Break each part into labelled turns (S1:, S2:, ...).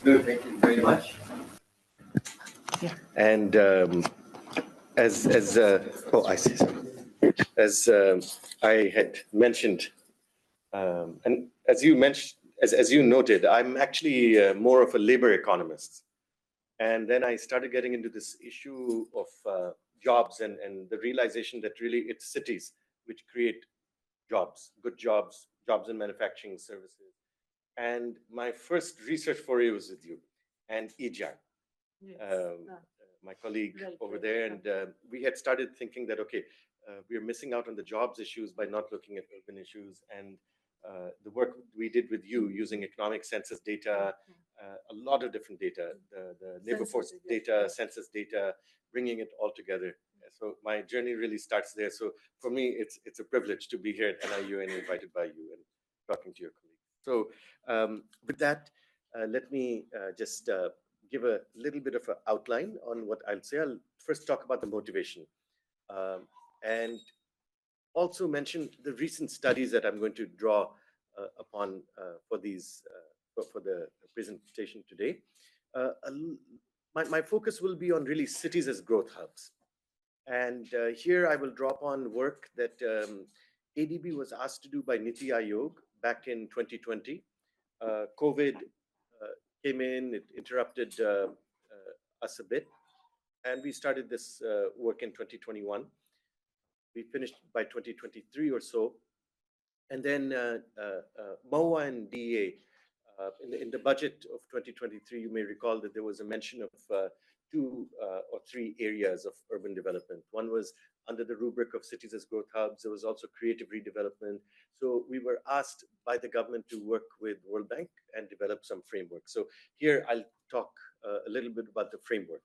S1: No, thank you very much.
S2: Yeah.
S3: And as I see, as I had mentioned, and as you mentioned, as you noted, I'm actually more of a labor economist. And then I started getting into this issue of jobs and the realization that really it's cities which create jobs, good jobs, jobs in manufacturing services. And my first research foray was with you and Ijai, my colleague over there. And we had started thinking that, okay, we're missing out on the jobs issues by not looking at urban issues. And the work we did with you using economic census data, a lot of different data, the labor force data, census data, bringing it all together. So my journey really starts there. So for me, it's a privilege to be here at NIUA and invited by you and talking to your colleagues. So with that, let me just give a little bit of an outline on what I'll say. I'll first talk about the motivation and also mention the recent studies that I'm going to draw upon for these for the presentation today. My focus will be on really cities as growth hubs. And here I will draw upon work that ADB was asked to do by NITI Aayog back in 2020. COVID came in, it interrupted us a bit, and we started this work in 2021. We finished by 2023 or so. And then MOA and DEA, in the budget of 2023, you may recall that there was a mention of 2 or 3 areas of urban development. One was under the rubric of cities as growth hubs. There was also creative redevelopment. So we were asked by the government to work with World Bank and develop some framework. So here I'll talk a little bit about the framework,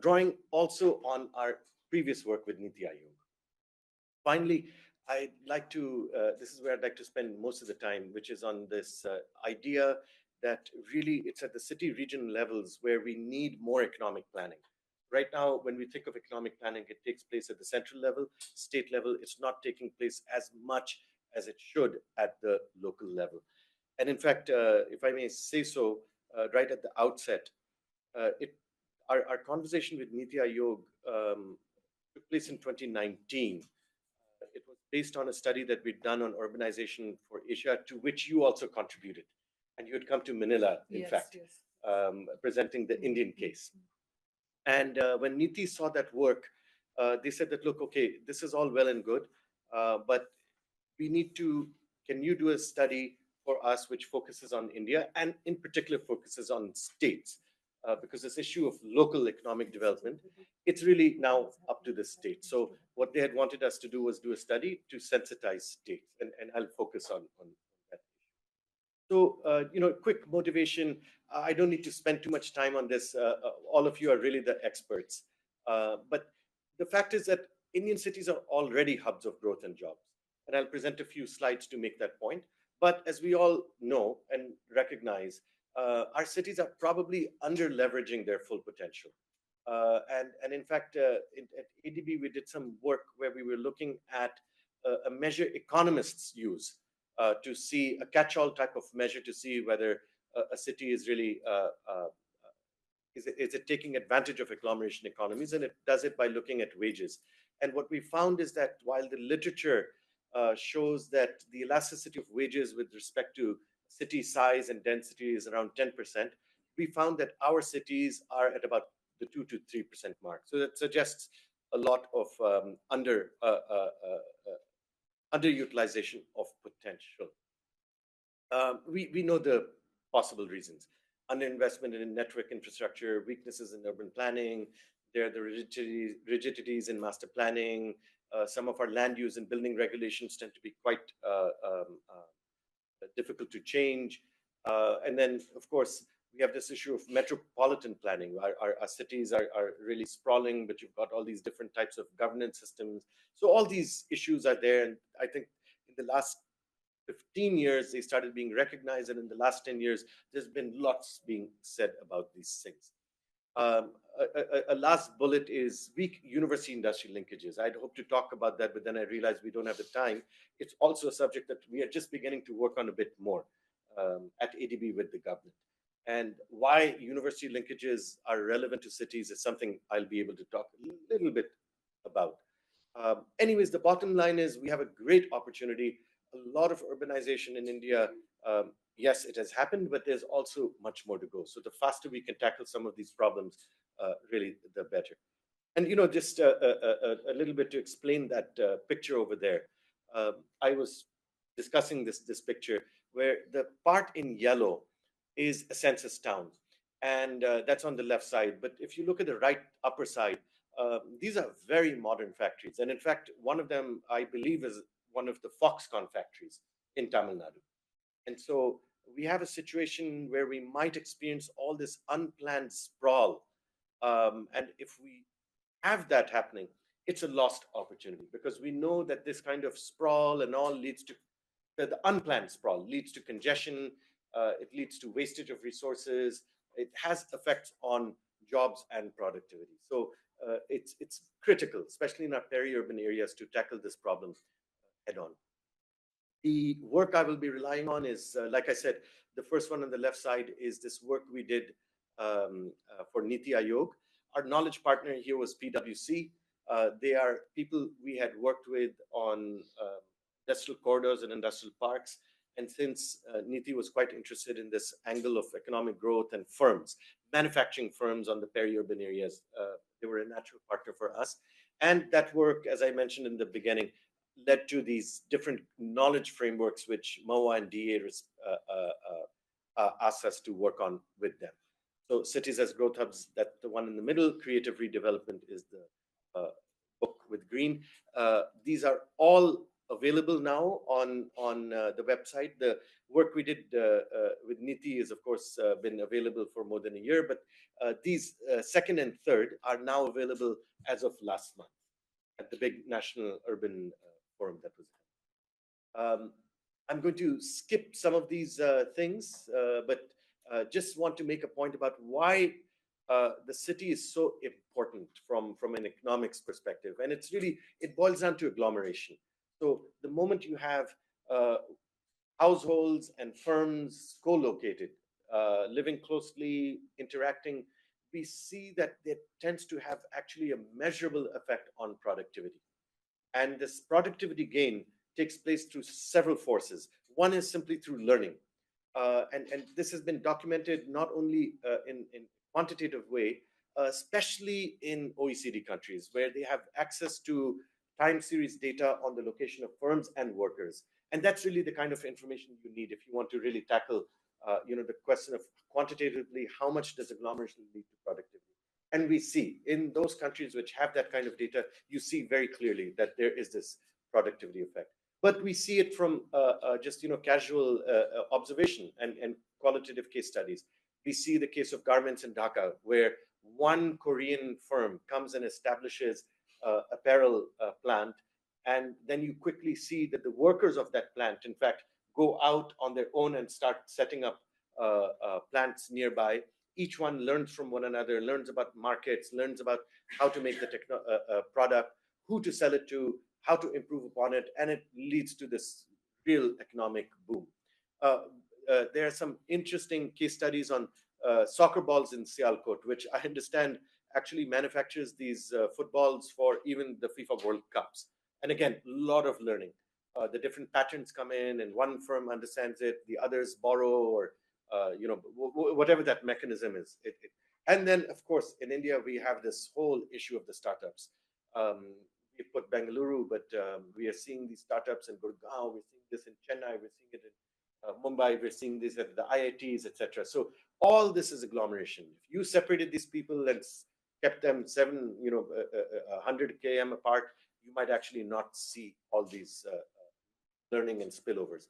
S3: drawing also on our previous work with NITI Aayog. Finally, I'd like to, this is where I'd like to spend most of the time, which is on this idea that really it's at the city region levels where we need more economic planning. Right now, when we think of economic planning, it takes place at the central level, state level. It's not taking place as much as it should at the local level. And in fact, if I may say so, right at the outset, our conversation with NITI Aayog took place in 2019. It was based on a study that we'd done on urbanization for Asia, to which you also contributed. And you had come to Manila, in fact, presenting the Indian case. And when NITI saw that work, they said that, look, okay, this is all well and good, but we need to, can you do a study for us which focuses on India and in particular focuses on states? Because this issue of local economic development, it's really now up to the state. So what they had wanted us to do was do a study to sensitize states, and I'll focus on that. So, you know, quick motivation. I don't need to spend too much time on this. All of you are really the experts. But the fact is that Indian cities are already hubs of growth and jobs. And I'll present a few slides to make that point. But as we all know and recognize, our cities are probably under leveraging their full potential. And in fact, at ADB, we did some work where we were looking at a measure economists use to see a catch-all type of measure to see whether a city is really, is it taking advantage of agglomeration economies, and it does it by looking at wages. And what we found is that while the literature shows that the elasticity of wages with respect to city size and density is around 10%, we found that our cities are at about the 2 to 3% mark. So that suggests a lot of underutilization of potential. We know the possible reasons: underinvestment in network infrastructure, weaknesses in urban planning. There are the rigidities in master planning. Some of our land use and building regulations tend to be quite difficult to change. And then, of course, we have this issue of metropolitan planning. Our cities are really sprawling, but you've got all these different types of governance systems. So all these issues are there. And I think in the last 15 years, they started being recognized. And in the last 10 years, there's been lots being said about these things. A last bullet is weak university industry linkages. I'd hoped to talk about that, but then I realized we don't have the time. It's also a subject that we are just beginning to work on a bit more at ADB with the government. And why university linkages are relevant to cities is something I'll be able to talk a little bit about. Anyways, the bottom line is we have a great opportunity. A lot of urbanization in India. Yes, it has happened, but there's also much more to go. So the faster we can tackle some of these problems, really, the better. And just a little bit to explain that picture over there. I was discussing this picture where the part in yellow is a census town, and that's on the left side. But if you look at the right upper side, these are very modern factories, and in fact, one of them I believe is one of the Foxconn factories in Tamil Nadu. And so we have a situation where we might experience all this unplanned sprawl, and if we have that happening, it's a lost opportunity, because we know that this kind of sprawl and all leads to the unplanned sprawl leads to congestion, it leads to wastage of resources, it has effects on jobs and productivity. So it's critical, especially in our peri-urban areas, to tackle this problem head on. The work I will be relying on is, like I said, the first one on the left side is this work we did for Niti Aayog. Our knowledge partner here was PwC. They are people we had worked with on industrial corridors and industrial parks. And since Niti was quite interested in this angle of economic growth and firms, manufacturing firms on the peri-urban areas, they were a natural partner for us. And that work, as I mentioned in the beginning, led to these different knowledge frameworks which MOA and DA asked us to work on with them. So cities as growth hubs, that's the one in the middle. Creative redevelopment is the book with green. These are all available now on the website. The work we did with Niti is, of course, been available for more than a year, but these second and third are now available as of last month at the big National Urban Forum that was held. I'm going to skip some of these things, but just want to make a point about why the city is so important from an economics perspective. And it's really, it boils down to agglomeration. So the moment you have households and firms co-located, living closely, interacting, we see that it tends to have actually a measurable effect on productivity. And this productivity gain takes place through several forces. One is simply through learning. And this has been documented not only in quantitative way, especially in OECD countries, where they have access to time series data on the location of firms and workers. And that's really the kind of information you need if you want to really tackle the question of quantitatively, how much does agglomeration lead to productivity? And we see in those countries which have that kind of data, you see very clearly that there is this productivity effect. But we see it from just casual observation and qualitative case studies. We see the case of garments in Dhaka, where one Korean firm comes and establishes apparel plant, and then you quickly see that the workers of that plant, in fact, go out on their own and start setting up plants nearby. Each one learns from one another, learns about markets, learns about how to make the product, who to sell it to, how to improve upon it, and it leads to this real economic boom. There are some interesting case studies on soccer balls in Sialkot, which I understand actually manufactures these footballs for even the FIFA World Cups. And again, a lot of learning. The different patterns come in, and one firm understands it, the others borrow, or whatever that mechanism is. And then, of course, in India, we have this whole issue of the startups. We put Bengaluru, but we are seeing these startups in Gurgaon, we're seeing this in Chennai, we're seeing it in Mumbai, we're seeing this at the IITs, etc. So all this is agglomeration. If you separated these people and kept them 100 km apart, you might actually not see all these learning and spillovers.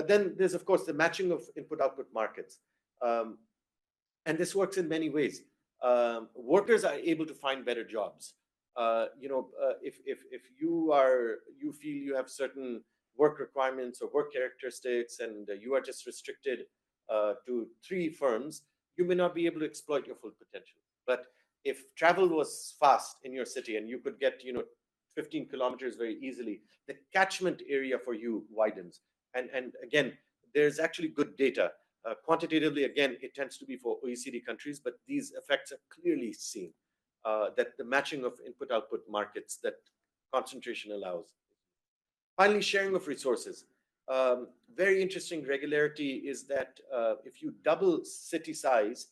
S3: Then there's, of course, the matching of input-output markets. And this works in many ways. Workers are able to find better jobs. If you feel you have certain work requirements or work characteristics, and you are just restricted to 3 firms, you may not be able to exploit your full potential. But if travel was fast in your city and you could get 15 kilometers very easily, the catchment area for you widens. And again, there's actually good data. Quantitatively, again, it tends to be for OECD countries, but these effects are clearly seen, that the matching of input-output markets that concentration allows. Finally, sharing of resources. Very interesting regularity is that if you double city size,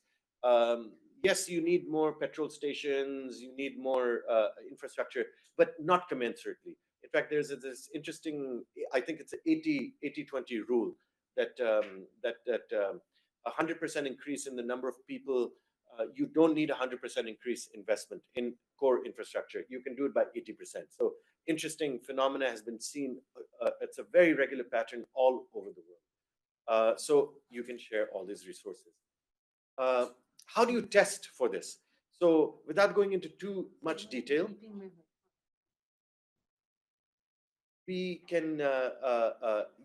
S3: yes, you need more petrol stations, you need more infrastructure, but not commensurately. In fact, there's this interesting, I think it's an 80-20 rule that 100% increase in the number of people, you don't need 100% increase investment in core infrastructure. You can do it by 80%. So interesting phenomena has been seen. It's a very regular pattern all over the world. So you can share all these resources. How do you test for this? So without going into too much detail, we can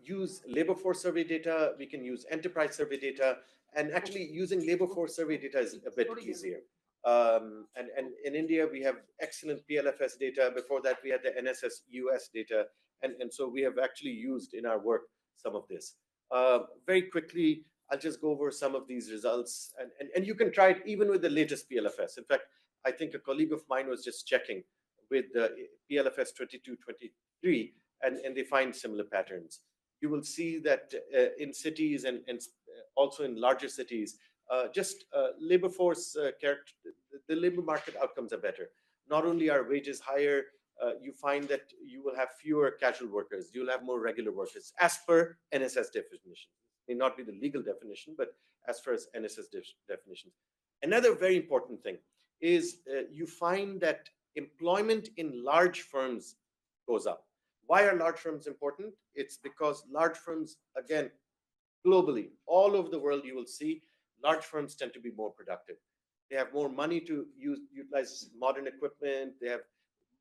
S3: use labor force survey data, we can use enterprise survey data, and actually using labor force survey data is a bit easier. And in India, we have excellent PLFS data. Before that, we had the NSS-US data. And so we have actually used in our work some of this. Very quickly, I'll just go over some of these results. And you can try it even with the latest PLFS. In fact, I think a colleague of mine was just checking with the PLFS 22-23, and they find similar patterns. You will see that in cities and also in larger cities, labor force character, the labor market outcomes are better. Not only are wages higher, you find that you will have fewer casual workers, you'll have more regular workers, as per NSS definition. May not be the legal definition, but as far as NSS definitions. Another very important thing is you find that employment in large firms goes up. Why are large firms important? It's because large firms, again, globally, all over the world, you will see large firms tend to be more productive. They have more money to utilize modern equipment. They have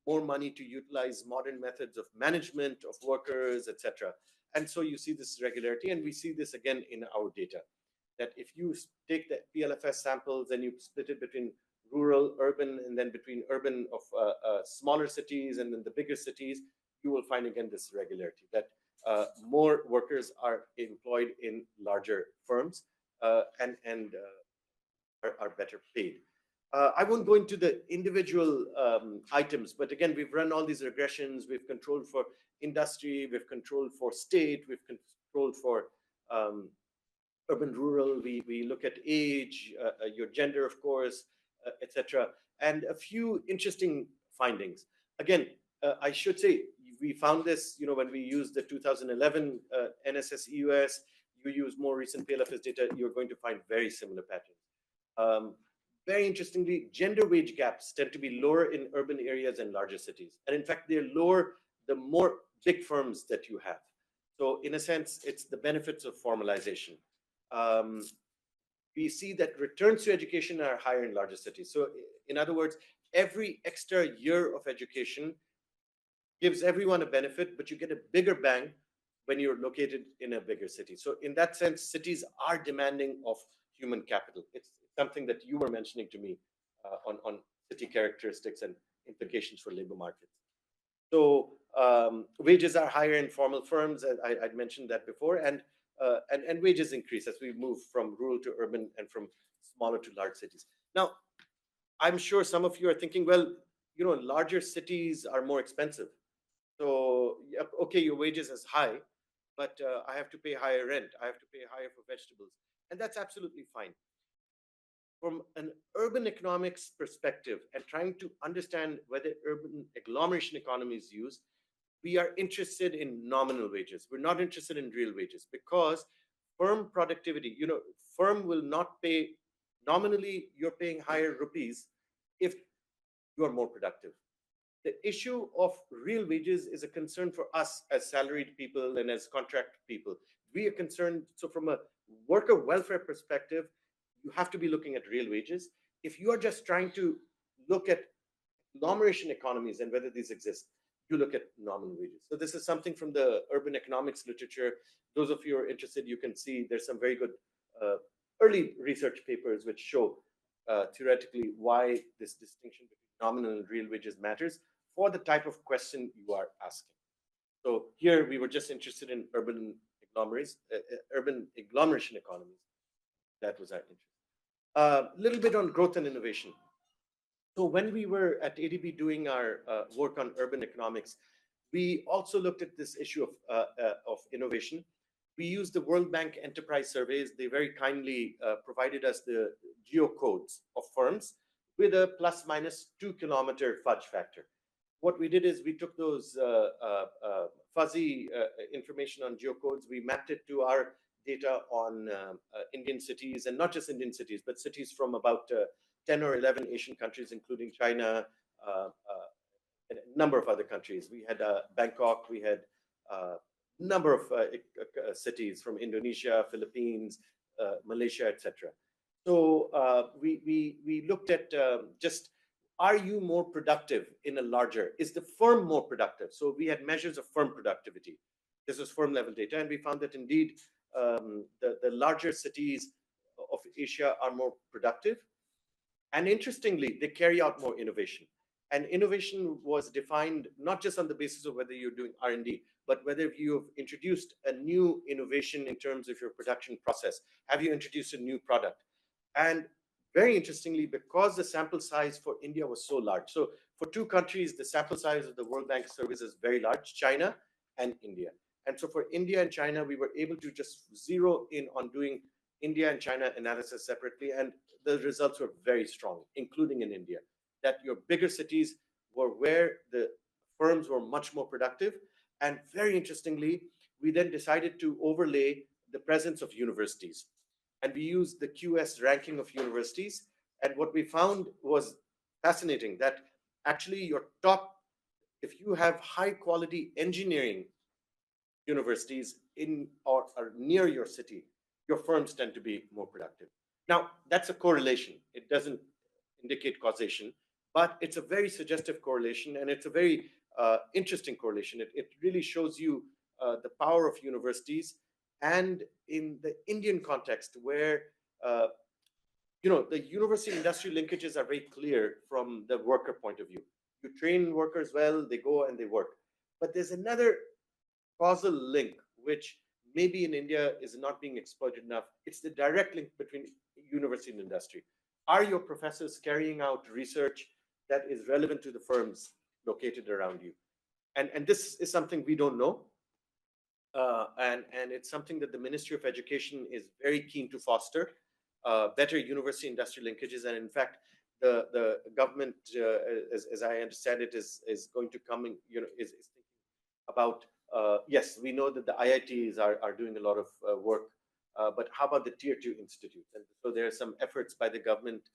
S3: more money to utilize modern methods of management of workers, etc. And so you see this regularity, and we see this again in our data, that if you take the PLFS samples and you split it between rural, urban, and then between urban of smaller cities and then the bigger cities, you will find again this regularity, that more workers are employed in larger firms and are better paid. I won't go into the individual items, but again, we've run all these regressions. We've controlled for industry, we've controlled for state, we've controlled for urban, rural. We look at age, your gender, of course, etc. And a few interesting findings. Again, I should say, we found this, when we used the 2011 NSS-EUS, you use more recent PLFS data, you're going to find very similar patterns. Very interestingly, gender wage gaps tend to be lower in urban areas and larger cities. And in fact, they're lower the more big firms that you have. So in a sense, it's the benefits of formalization. We see that returns to education are higher in larger cities. So in other words, every extra year of education gives everyone a benefit, but you get a bigger bang when you're located in a bigger city. So in that sense, cities are demanding of human capital. It's something that you were mentioning to me on city characteristics and implications for labor markets. So wages are higher in formal firms. I'd mentioned that before, and wages increase as we move from rural to urban and from smaller to large cities. Now, I'm sure some of you are thinking, well, larger cities are more expensive. So, okay, your wages is high, but I have to pay higher rent. I have to pay higher for vegetables. And that's absolutely fine. From an urban economics perspective and trying to understand whether urban agglomeration economies use, we are interested in nominal wages. We're not interested in real wages, because firm productivity, firm will not pay, nominally you're paying higher rupees if you are more productive. The issue of real wages is a concern for us as salaried people and as contract people. We are concerned, so from a worker welfare perspective, you have to be looking at real wages. If you are just trying to look at agglomeration economies and whether these exist, you look at nominal wages. So this is something from the urban economics literature. Those of you who are interested, you can see there's some very good early research papers which show theoretically why this distinction between nominal and real wages matters for the type of question you are asking. So here we were just interested in urban agglomeration economies. That was our interest. A little bit on growth and innovation. So when we were at ADB doing our work on urban economics, we also looked at this issue of innovation. We used the World Bank Enterprise Surveys. They very kindly provided us the geocodes of firms with a plus minus 2 kilometer fudge factor. What we did is we took those fuzzy information on geocodes, we mapped it to our data on Indian cities, and not just Indian cities, but cities from about 10 or 11 Asian countries, including China, and a number of other countries. We had Bangkok, we had a number of cities from Indonesia, Philippines, Malaysia, etc. So we looked at just, are you more productive in a larger, is the firm more productive? So we had measures of firm productivity. This was firm level data, and we found that indeed the larger cities of Asia are more productive. And interestingly, they carry out more innovation. And innovation was defined not just on the basis of whether you're doing R&D, but whether you've introduced a new innovation in terms of your production process. Have you introduced a new product? And very interestingly, because the sample size for India was so large. So for two countries, the sample size of the World Bank service is very large, China and India. And so for India and China, we were able to just zero in on doing India and China analysis separately. And the results were very strong, including in India, that your bigger cities were where the firms were much more productive. And very interestingly, we then decided to overlay the presence of universities. And we used the QS ranking of universities. And what we found was fascinating, that actually your top, if you have high quality engineering universities in or near your city, your firms tend to be more productive. Now, that's a correlation. It doesn't indicate causation, but it's a very suggestive correlation, and it's a very interesting correlation. It really shows you the power of universities. And in the Indian context, where the university industry linkages are very clear from the worker point of view. You train workers well, they go and they work. But there's another causal link, which maybe in India is not being exploited enough. It's the direct link between university and industry. Are your professors carrying out research that is relevant to the firms located around you? And this is something we don't know. And it's something that the Ministry of Education is very keen to foster, better university industry linkages. And in fact, the government, as I understand it, is going to come in, is thinking about, yes, we know that the IITs are doing a lot of work, but how about the tier 2 institutes? And so there are some efforts by the government.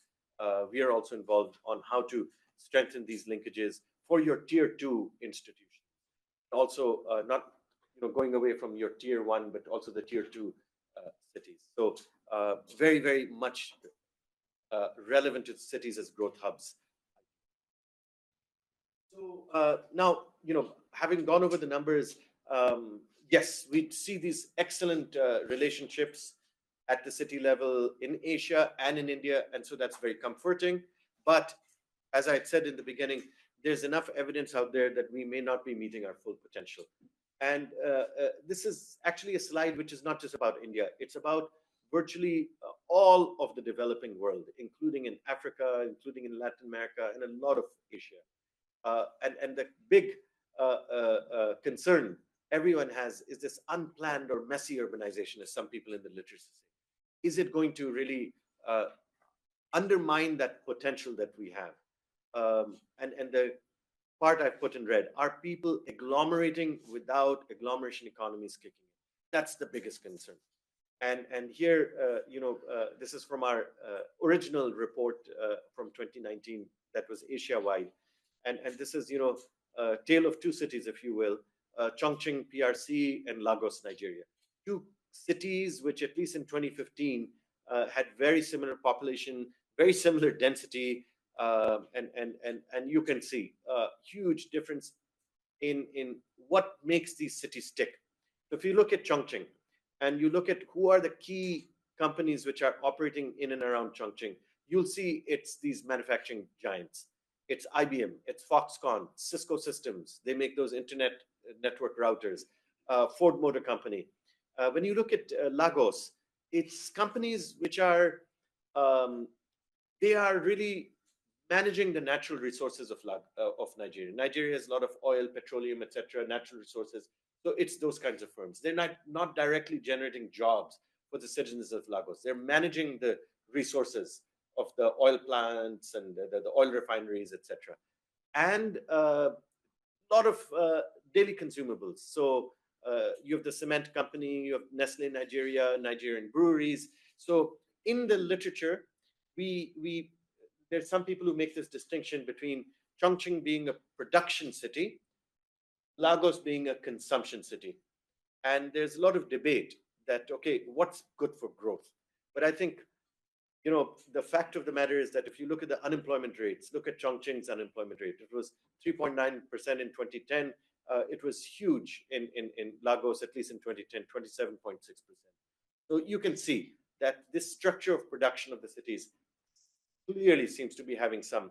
S3: We are also involved on how to strengthen these linkages for your tier 2 institutions. Also, not going away from your tier 1, but also the tier 2 cities. So very, very much relevant to cities as growth hubs. So now, having gone over the numbers, yes, we see these excellent relationships at the city level in Asia and in India, and so that's very comforting. But as I had said in the beginning, there's enough evidence out there that we may not be meeting our full potential. And this is actually a slide which is not just about India. It's about virtually all of the developing world, including in Africa, including in Latin America, and a lot of Asia. And the big concern everyone has is this unplanned or messy urbanization, as some people in the literature say. Is it going to really undermine that potential that we have? And the part I've put in red, are people agglomerating without agglomeration economies kicking in? That's the biggest concern. And here, this is from our original report from 2019 that was Asia-wide. And this is, a tale of two cities, if you will, Chongqing, PRC, and Lagos, Nigeria. Two cities which, at least in 2015, had very similar population, very similar density, and you can see a huge difference in what makes these cities tick. So if you look at Chongqing, and you look at who are the key companies which are operating in and around Chongqing, you'll see it's these manufacturing giants. It's IBM, it's Foxconn, Cisco Systems. They make those internet network routers. Ford Motor Company. When you look at Lagos, it's companies which are, they are really managing the natural resources of Nigeria. Nigeria has a lot of oil, petroleum, etc., natural resources. So it's those kinds of firms. They're not directly generating jobs for the citizens of Lagos. They're managing the resources of the oil plants and the oil refineries, etc. And a lot of daily consumables. So you have the cement company, you have Nestle Nigeria, Nigerian breweries. So in the literature, there's some people who make this distinction between Chongqing being a production city, Lagos being a consumption city. And there's a lot of debate that, okay, what's good for growth? But I think, the fact of the matter is that if you look at the unemployment rates, look at Chongqing's unemployment rate. It was 3.9% in 2010. It was huge in Lagos, at least in 2010, 27.6%. So you can see that this structure of production of the cities clearly seems to be having some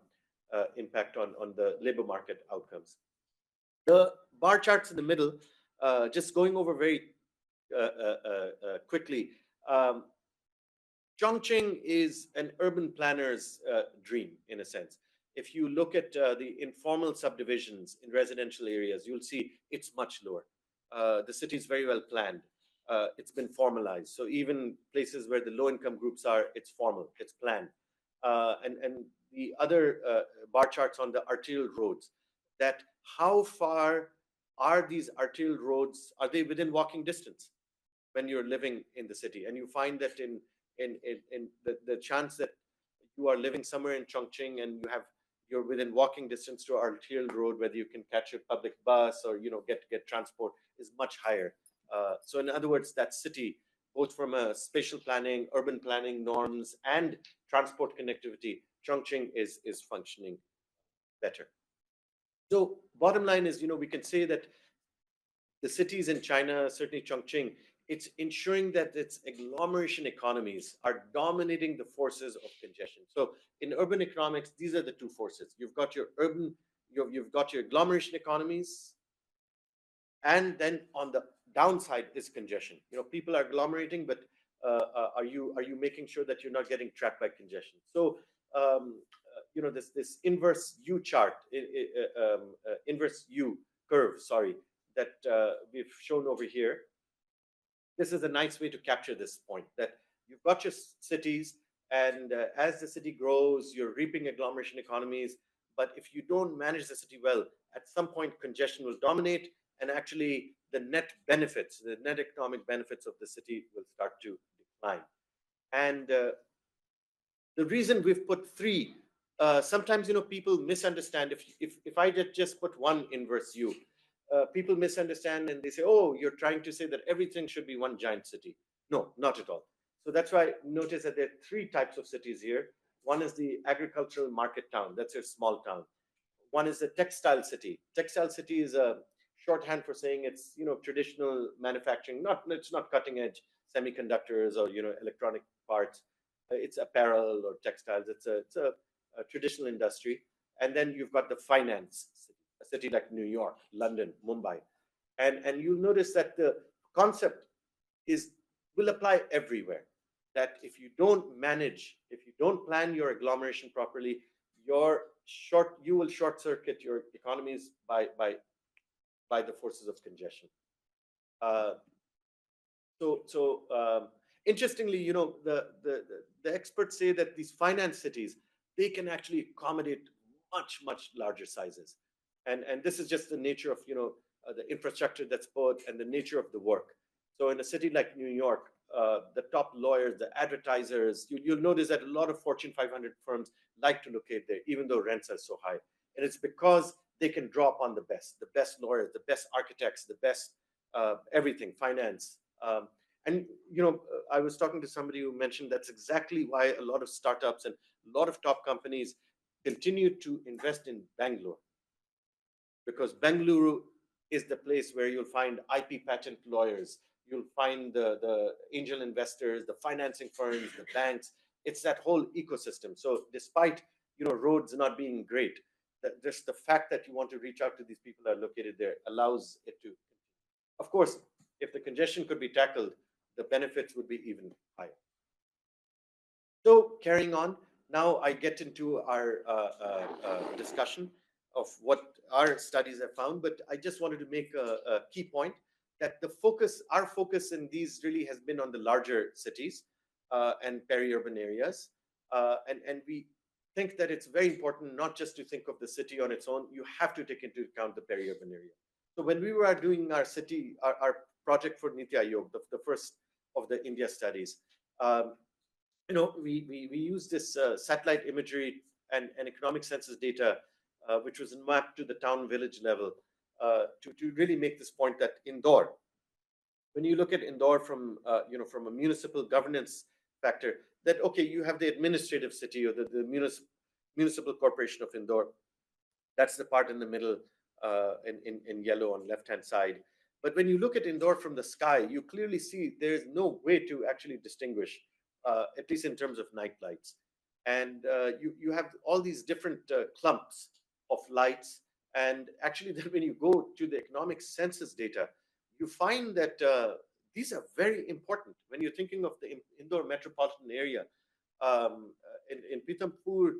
S3: impact on the labor market outcomes. The bar charts in the middle, just going over very quickly. Chongqing is an urban planner's dream, in a sense. If you look at the informal subdivisions in residential areas, you'll see it's much lower. The city is very well planned. It's been formalized. So even places where the low-income groups are, it's formal, it's planned. And the other bar charts on the arterial roads, that how far are these arterial roads, are they within walking distance when you're living in the city? And you find that in the chance that you are living somewhere in Chongqing and you're within walking distance to arterial road, whether you can catch a public bus or get transport, is much higher. So in other words, that city, both from a spatial planning, urban planning norms, and transport connectivity, Chongqing is functioning better. So bottom line is, we can say that the cities in China, certainly Chongqing, it's ensuring that its agglomeration economies are dominating the forces of congestion. So in urban economics, these are the two forces. You've got your you've got your agglomeration economies, and then on the downside is congestion. People are agglomerating, but are you making sure that you're not getting trapped by congestion? So this inverse U chart, inverse U curve, sorry, that we've shown over here. This is a nice way to capture this point, that you've got your cities, and as the city grows, you're reaping agglomeration economies. But if you don't manage the city well, at some point congestion will dominate, and actually the net benefits, the net economic benefits of the city will start to decline. And the reason we've put three, sometimes people misunderstand. If I just put one inverse U, people misunderstand and they say, oh, you're trying to say that everything should be one giant city. No, not at all. So that's why notice that there are three types of cities here. One is the agricultural market town. That's your small town. One is the textile city. Textile city is a shorthand for saying it's traditional manufacturing. It's not cutting edge semiconductors or electronic parts. It's apparel or textiles. It's a traditional industry. And then you've got the finance city, a city like New York, London, Mumbai. And you'll notice that the concept will apply everywhere. That if you don't manage, if you don't plan your agglomeration properly, you will short circuit your economies by the forces of congestion. Interestingly, the experts say that these finance cities, they can actually accommodate much larger sizes, and this is just the nature of the infrastructure that's put and the nature of the work. So in a city like New York, the top lawyers, the advertisers, you'll notice that a lot of Fortune 500 firms like to locate there, even though rents are so high. And it's because they can draw upon the best lawyers, the best architects, the best everything, finance. And I was talking to somebody who mentioned that's exactly why a lot of startups and a lot of top companies continue to invest in Bangalore, because Bengaluru is the place where you'll find IP patent lawyers, you'll find the angel investors, the financing firms, the banks. It's that whole ecosystem. So despite roads not being great, just the fact that you want to reach out to these people that are located there allows it to. Of course, if the congestion could be tackled, the benefits would be even higher. So carrying on, now I get into our discussion of what our studies have found, but I just wanted to make a key point that our focus in these really has been on the larger cities and peri-urban areas. And we think that it's very important not just to think of the city on its own, you have to take into account the peri-urban area. So when we were doing our project for Niti Aayog, the first of the India studies, we used this satellite imagery and economic census data, which was mapped to the town village level, to really make this point that Indore, when you look at Indore from from a municipal governance factor, that okay, you have the administrative city or the municipal corporation of Indore. That's the part in the middle in yellow on left-hand side. But when you look at Indore from the sky, you clearly see there's no way to actually distinguish, at least in terms of night lights. And you have all these different clumps of lights. And actually, then when you go to the economic census data, you find that these are very important when you're thinking of the Indore metropolitan area. In Pithampur,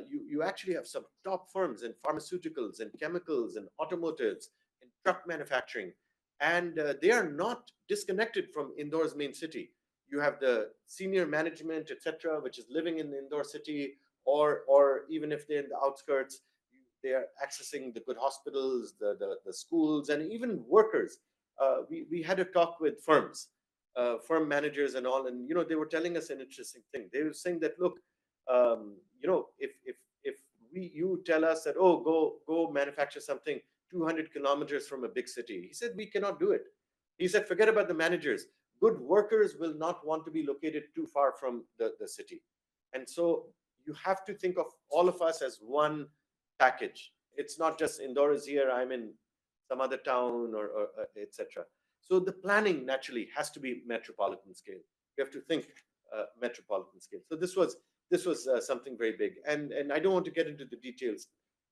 S3: you actually have some top firms in pharmaceuticals and chemicals and automotives and truck manufacturing, and they are not disconnected from Indore's main city. You have the senior management, etc., which is living in the Indore city, or even if they're in the outskirts, they are accessing the good hospitals, the schools, and even workers. We had a talk with firms, firm managers and all, and they were telling us an interesting thing. They were saying that, look, if you tell us that, oh, go manufacture something 200 kilometers from a big city, he said we cannot do it. He said forget about the managers. Good workers will not want to be located too far from the city, and so you have to think of all of us as one package. It's not just Indore is here, I'm in some other town or etc. So the planning naturally has to be metropolitan scale. We have to think metropolitan scale. So this was something very big, and I don't want to get into the details,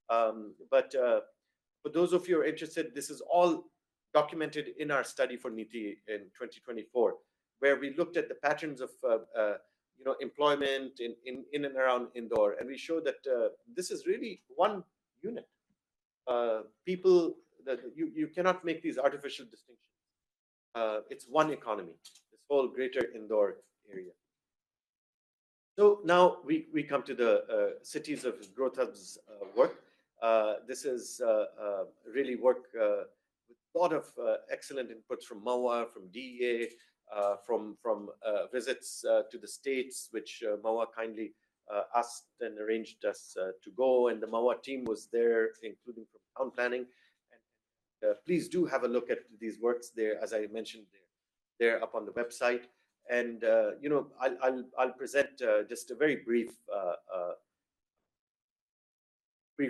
S3: but for those of you who are interested, this is all documented in our study for NITI in 2024, where we looked at the patterns of employment in and around Indore, and we show that this is really one unit. People that you cannot make these artificial distinctions. It's one economy, this whole greater Indore area. So now we come to the cities of growth hubs work. This is really work with a lot of excellent inputs from MIUA, from DEA, from visits to the states, which MIUA kindly asked and arranged us to go, and the MIUA team was there, including from town planning. And please do have a look at these works there, as I mentioned, they're up on the website. And I'll present just a very brief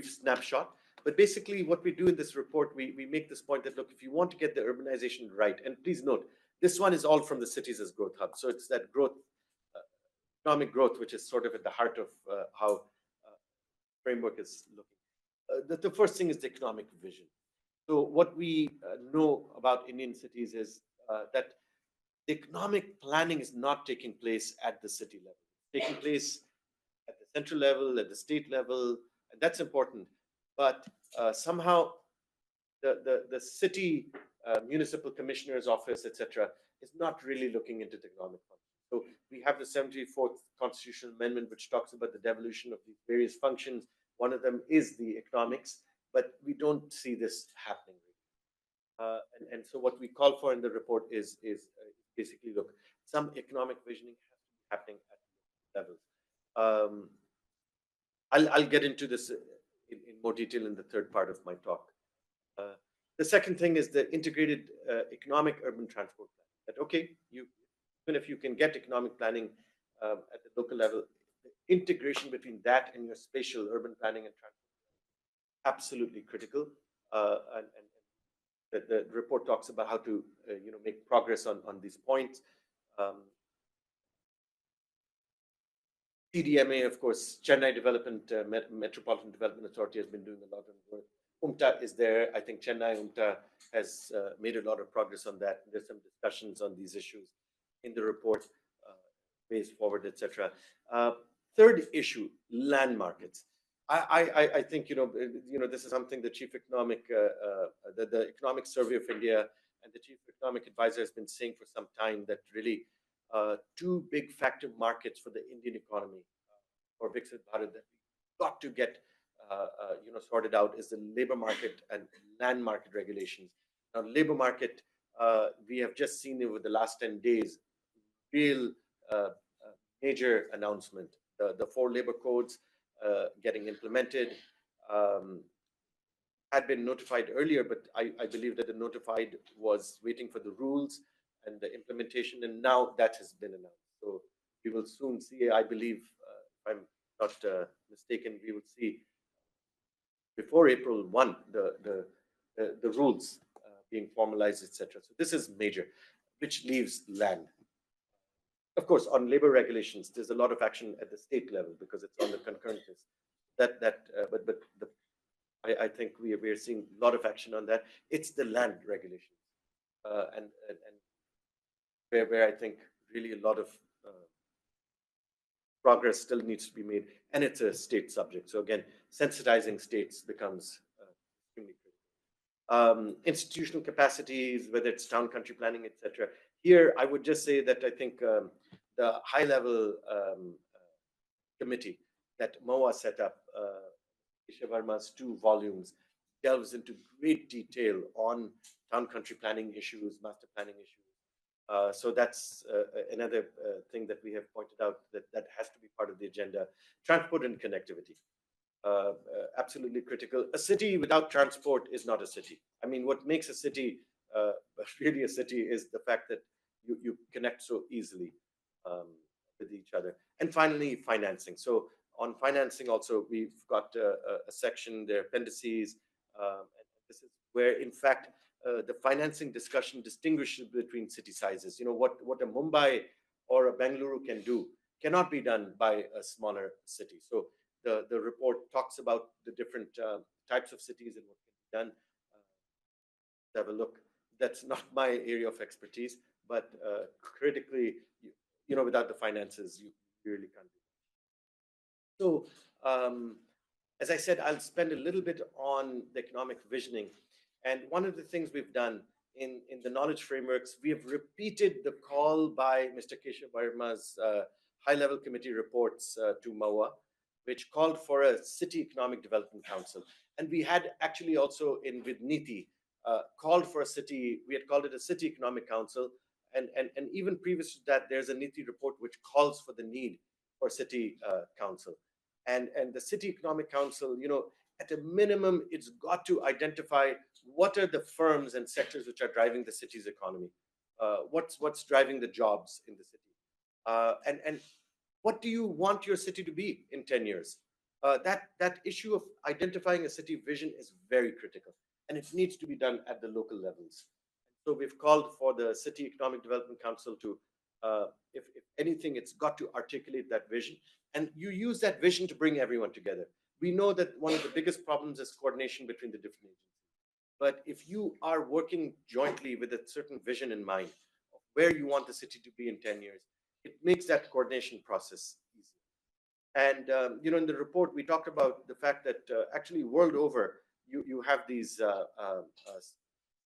S3: snapshot. But basically, what we do in this report, we make this point that, look, if you want to get the urbanization right, and please note, this one is all from the cities as growth hubs. So it's that growth, economic growth, which is sort of at the heart of how framework is looking. The first thing is the economic vision. So what we know about Indian cities is that the economic planning is not taking place at the city level. It's taking place at the central level, at the state level, and that's important. But somehow the city municipal commissioner's office, etc., is not really looking into the economic function. So we have the 74th constitutional amendment, which talks about the devolution of these various functions. One of them is the economics, but we don't see this happening. And so what we call for in the report is basically, look, some economic visioning has to be happening at levels. I'll get into this in more detail in the third part of my talk. The second thing is the integrated economic urban transport plan. That okay, even if you can get economic planning at the local level, the integration between that and your spatial urban planning and transport, absolutely critical. And the report talks about how to make progress on these points. CDMA, of course, Chennai Metropolitan Development Authority has been doing a lot of work. UMTA is there. I think Chennai UMTA has made a lot of progress on that. There's some discussions on these issues. in the report, ways forward, etc. Third issue, land markets. I think this is something the chief economic, the Economic Survey of India and the chief economic advisor has been saying for some time, that really two big factor markets for the Indian economy, for Viksit Bharat, that we got to get sorted out is the labor market and land market regulations. Now, labor market, we have just seen over the last 10 days, real major announcement. The four labor codes getting implemented had been notified earlier, but I believe that the notified was waiting for the rules and the implementation, and now that has been announced. So we will soon see, I believe, if I'm not mistaken, we will see before April 1 the rules being formalized, etc. So this is major, which leaves land. Of course, on labor regulations, there's a lot of action at the state level because it's on the concurrent list. I think we are seeing a lot of action on that. It's the land regulations, and where I think really a lot of progress still needs to be made, and it's a state subject. So again, sensitizing states becomes extremely critical. Institutional capacities, whether it's town country planning, etc. Here, I would just say that I think the high-level committee that MOA set up, Keshav Verma's 2 volumes, delves into great detail on town country planning issues, master planning issues. So that's another thing that we have pointed out that has to be part of the agenda. Transport and connectivity, absolutely critical. A city without transport is not a city. I mean, what makes a city really a city is the fact that you connect so easily with each other. And finally, financing. So on financing also, we've got a section, there, appendices, and this is where, in fact, the financing discussion distinguishes between city sizes. What a Mumbai or a Bengaluru can do cannot be done by a smaller city. So the report talks about the different types of cities and what can be done. Have a look. That's not my area of expertise, but critically, without the finances, you really can't do it. So, as I said, I'll spend a little bit on the economic visioning. And one of the things we've done in the knowledge frameworks, we have repeated the call by Mr. Keshav Verma's high-level committee reports to MOA, which called for a City Economic Development Council. And we had actually also with NITI called for a city, we had called it a City Economic Council. And even previous to that, there's a NITI report which calls for the need for City Council. And the City Economic Council, at a minimum, it's got to identify what are the firms and sectors which are driving the city's economy. What's driving the jobs in the city? And what do you want your city to be in 10 years? That issue of identifying a city vision is very critical, and it needs to be done at the local levels. So we've called for the City Economic Development Council to, if anything, it's got to articulate that vision. And you use that vision to bring everyone together. We know that one of the biggest problems is coordination between the different agencies. But if you are working jointly with a certain vision in mind of where you want the city to be in 10 years, it makes that coordination process easier. And, in the report, we talked about the fact that actually world over, you have these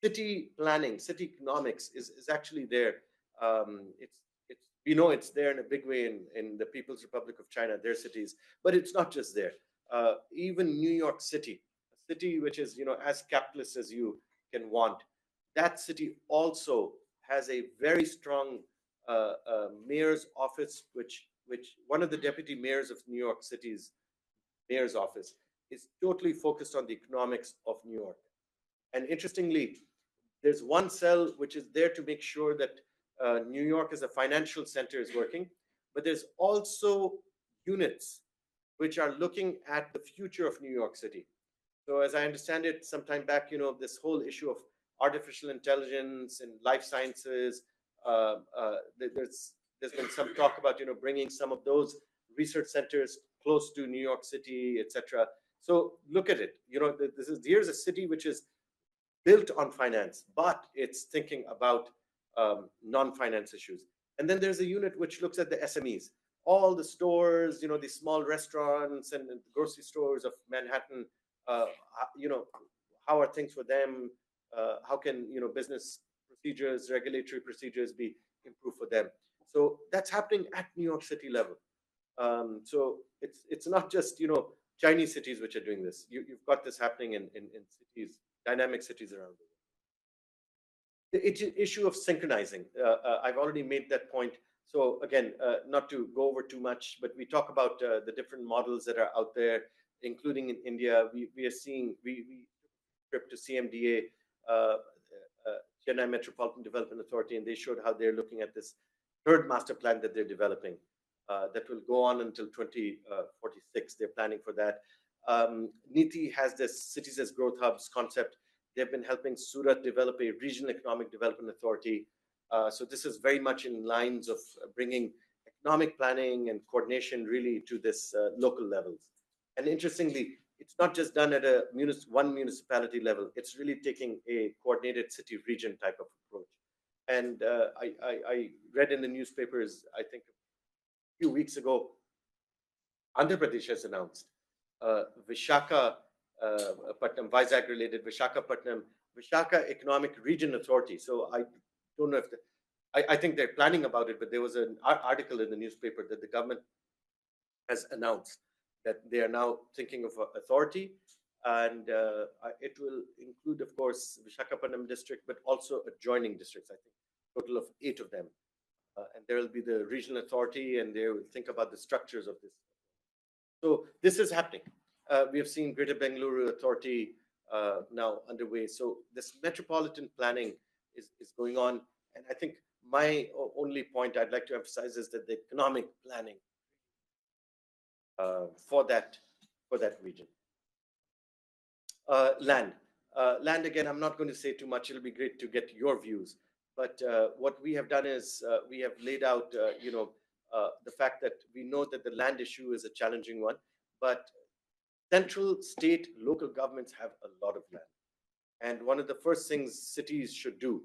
S3: city planning, city economics is actually there. We know it's there in a big way in the People's Republic of China, their cities, but it's not just there. Even New York City, a city which is as capitalist as you can want, that city also has a very strong mayor's office, which one of the deputy mayors of New York City's mayor's office is totally focused on the economics of New York. And interestingly, there's one cell which is there to make sure that New York as a financial center is working, but there's also units which are looking at the future of New York City. So as I understand it, sometime back, this whole issue of artificial intelligence and life sciences, there's been some talk about, bringing some of those research centers close to New York City, etc. So look at it. Here's a city which is built on finance, but it's thinking about non-finance issues. And then there's a unit which looks at the SMEs, all the stores, the small restaurants and the grocery stores of Manhattan. How are things for them? How can business procedures, regulatory procedures be improved for them? So that's happening at New York City level. So it's not just Chinese cities which are doing this. You've got this happening in cities, dynamic cities around the world. The issue of synchronizing, I've already made that point. So again, not to go over too much, but we talk about the different models that are out there, including in India. We are seeing, we trip to CMDA, Chennai Metropolitan Development Authority, and they showed how they're looking at this third master plan that they're developing that will go on until 2046. They're planning for that. NITI has this cities as growth hubs concept. They've been helping Surat develop a regional economic development authority. So this is very much in lines of bringing economic planning and coordination really to this local levels. And interestingly, it's not just done at a one municipality level. It's really taking a coordinated city region type of approach. And I read in the newspapers, I think a few weeks ago, Andhra Pradesh has announced Vishaka Patnam, Vizag related Vishaka Economic Region Authority. So I don't know if I think they're planning about it, but there was an article in the newspaper that the government has announced that they are now thinking of authority, and it will include, of course, Vishakhapatnam district, but also adjoining districts. I think total of 8 of them, and there will be the regional authority, and they will think about the structures of this. So this is happening. We have seen Greater Bengaluru Authority now underway. So this metropolitan planning is going on, and I think my only point I'd like to emphasize is that the economic planning for that region. Land again. I'm not going to say too much. It'll be great to get your views. But what we have done is we have laid out, the fact that we know that the land issue is a challenging one, but central, state, local governments have a lot of land. And one of the first things cities should do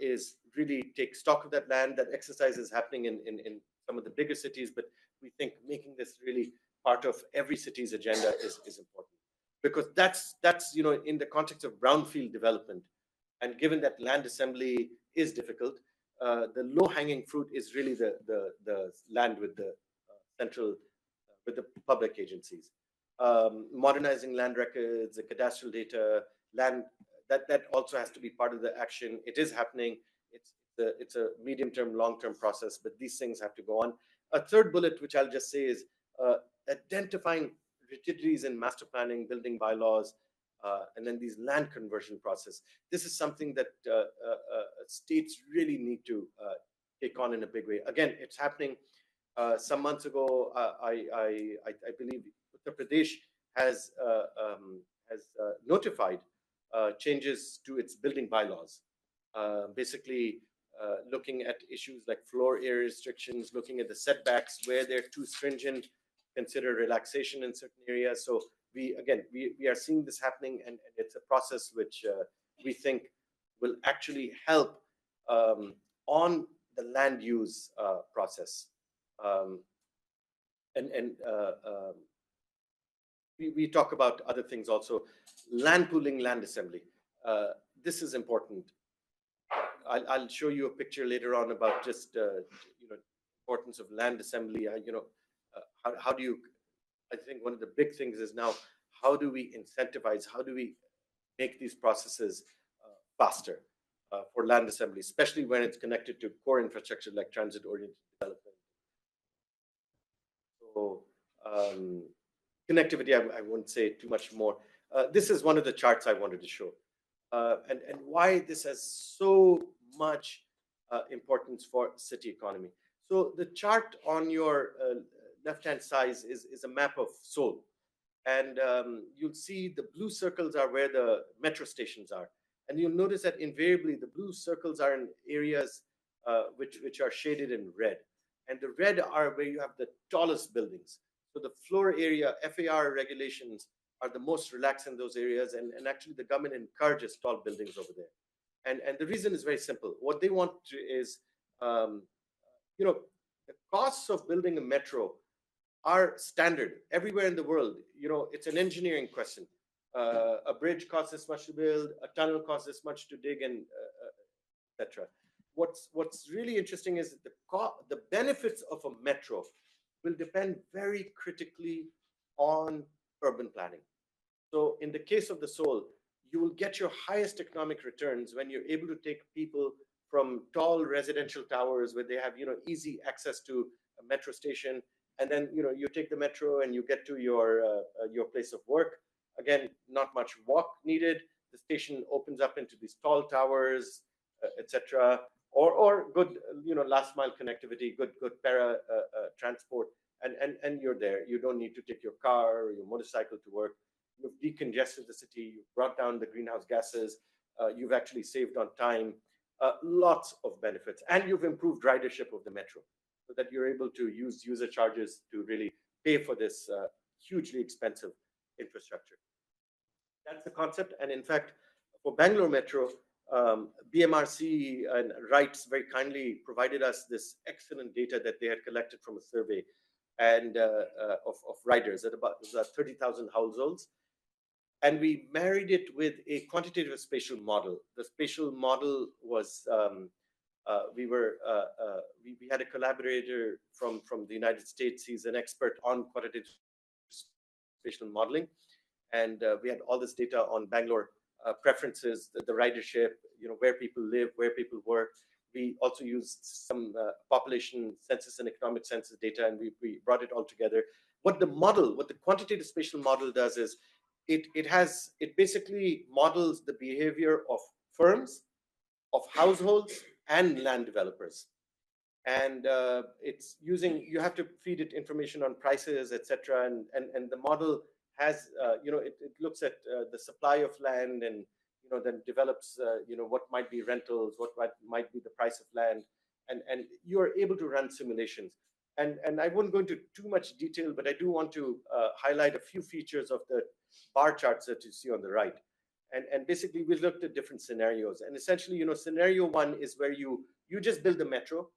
S3: is really take stock of that land. That exercise is happening in some of the bigger cities, but we think making this really part of every city's agenda is important. Because that's in the context of brownfield development, and given that land assembly is difficult, the low-hanging fruit is really the land with the central, with the public agencies. Modernizing land records, the cadastral data, land, that also has to be part of the action. It is happening. It's a medium-term, long-term process, but these things have to go on. A third bullet, which I'll just say, is identifying rigidities in master planning, building bylaws, and then these land conversion process. This is something that states really need to take on in a big way. Again, it's happening. Some months ago, I believe Uttar Pradesh has notified changes to its building bylaws, basically looking at issues like floor area restrictions, looking at the setbacks where they're too stringent, consider relaxation in certain areas. So we are seeing this happening, and it's a process which we think will actually help on the land use process. We talk about other things also. Land pooling, land assembly. This is important. I'll show you a picture later on about just importance of land assembly. How do you? I think one of the big things is now, how do we incentivize? How do we make these processes faster for land assembly, especially when it's connected to core infrastructure like transit-oriented development? So connectivity, I won't say too much more. This is one of the charts I wanted to show, and why this has so much importance for city economy. So the chart on your left-hand side is a map of Seoul. And you'll see the blue circles are where the metro stations are. And you'll notice that invariably the blue circles are in areas which are shaded in red. And the red are where you have the tallest buildings. So the floor area FAR regulations are the most relaxed in those areas. And actually the government encourages tall buildings over there. And the reason is very simple. What they want is the costs of building a metro are standard everywhere in the world. It's an engineering question. A bridge costs this much to build, a tunnel costs this much to dig, and etc. What's really interesting is that the benefits of a metro will depend very critically on urban planning. So in the case of the Seoul, you will get your highest economic returns when you're able to take people from tall residential towers where they have easy access to a metro station, and then you take the metro and you get to your place of work. Again, not much walk needed. The station opens up into these tall towers, etc. Or good last mile connectivity, good para transport, and you're there. You don't need to take your car or your motorcycle to work. You've decongested the city, you've brought down the greenhouse gases, you've actually saved on time, lots of benefits, and you've improved ridership of the metro so that you're able to use user charges to really pay for this hugely expensive infrastructure. That's the concept. And in fact, for Bangalore Metro, BMRC and RITES very kindly provided us this excellent data that they had collected from a survey and of riders at about 30,000 households. And we married it with a quantitative spatial model. The spatial model was, we had a collaborator from the United States. He's an expert on quantitative spatial modeling. And we had all this data on Bangalore preferences, the ridership, where people live, where people work. We also used some population census and economic census data, and we brought it all together. What the quantitative spatial model does is it basically models the behavior of firms, of households, and land developers. And you have to feed it information on prices, etc. And the model has, it looks at the supply of land, and then develops, what might be rentals, what might be the price of land, and you're able to run simulations. And I won't go into too much detail, but I do want to highlight a few features of the bar charts that you see on the right. And basically, we looked at different scenarios. And essentially, scenario one is where you just build the metro,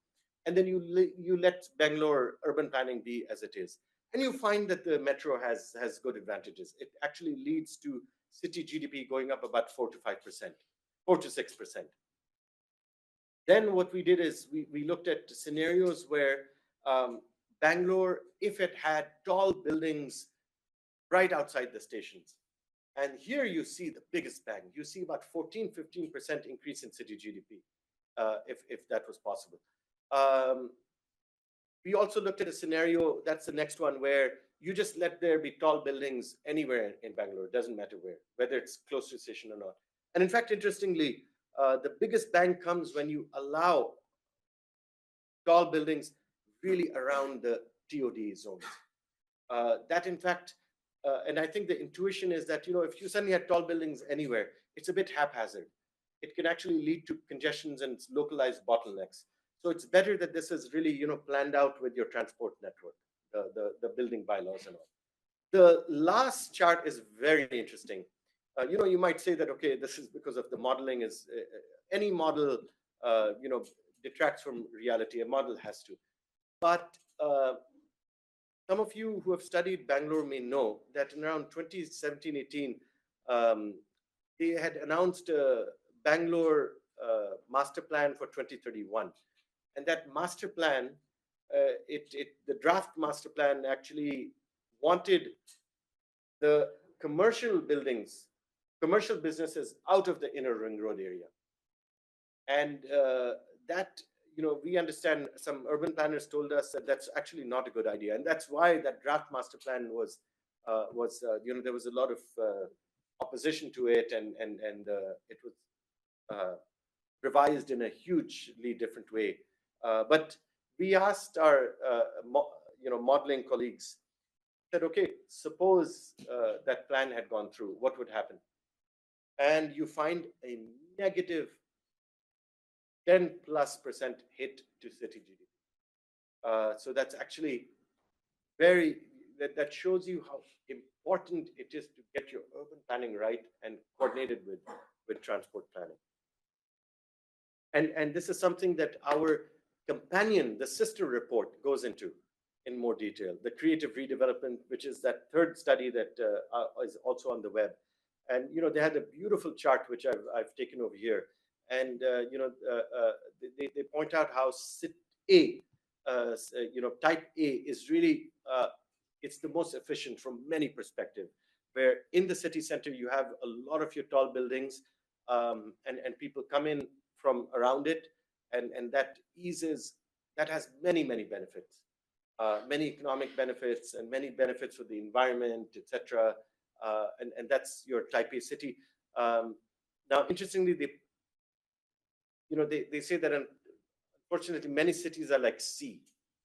S3: and then you let Bangalore urban planning be as it is. And you find that the metro has good advantages. It actually leads to city GDP going up about 4 to 5%, 4 to 6%. Then what we did is we looked at scenarios where Bangalore, if it had tall buildings right outside the stations. And here you see the biggest bang. You see about 14-15% increase in city GDP, if that was possible. We also looked at a scenario, that's the next one, where you just let there be tall buildings anywhere in Bangalore. It doesn't matter whether it's close to the station or not. And in fact, interestingly, the biggest bang comes when you allow tall buildings really around the TOD zones. That in fact, and I think the intuition is that, if you suddenly had tall buildings anywhere, it's a bit haphazard. It can actually lead to congestions and localized bottlenecks. So it's better that this is really, planned out with your transport network, the building bylaws and all. The last chart is very interesting. You might say that, okay, this is because of the modeling is, any model, detracts from reality. A model has to. But some of you who have studied Bangalore may know that in around 2017-18, they had announced a Bangalore master plan for 2031. And that master plan, the draft master plan actually wanted the commercial businesses out of the inner ring road area. And that, we understand some urban planners told us that that's actually not a good idea. And that's why that draft master plan was there was a lot of opposition to it, and it was revised in a hugely different way. But we asked our modeling colleagues, said, okay, suppose that plan had gone through, what would happen? And you find a negative 10+% hit to city GDP. So that's actually that shows you how important it is to get your urban planning right and coordinated with transport planning. And this is something that our companion, the sister report goes into in more detail. The creative redevelopment, which is that third study that is also on the web. And, they had a beautiful chart, which I've taken over here. And, they point out how A, type A is really, it's the most efficient from many perspectives, where in the city center, you have a lot of your tall buildings, and people come in from around it, and that has many, many benefits, many economic benefits, and many benefits for the environment, etc. And that's your type A city. Now, interestingly, they say that unfortunately many cities are like C,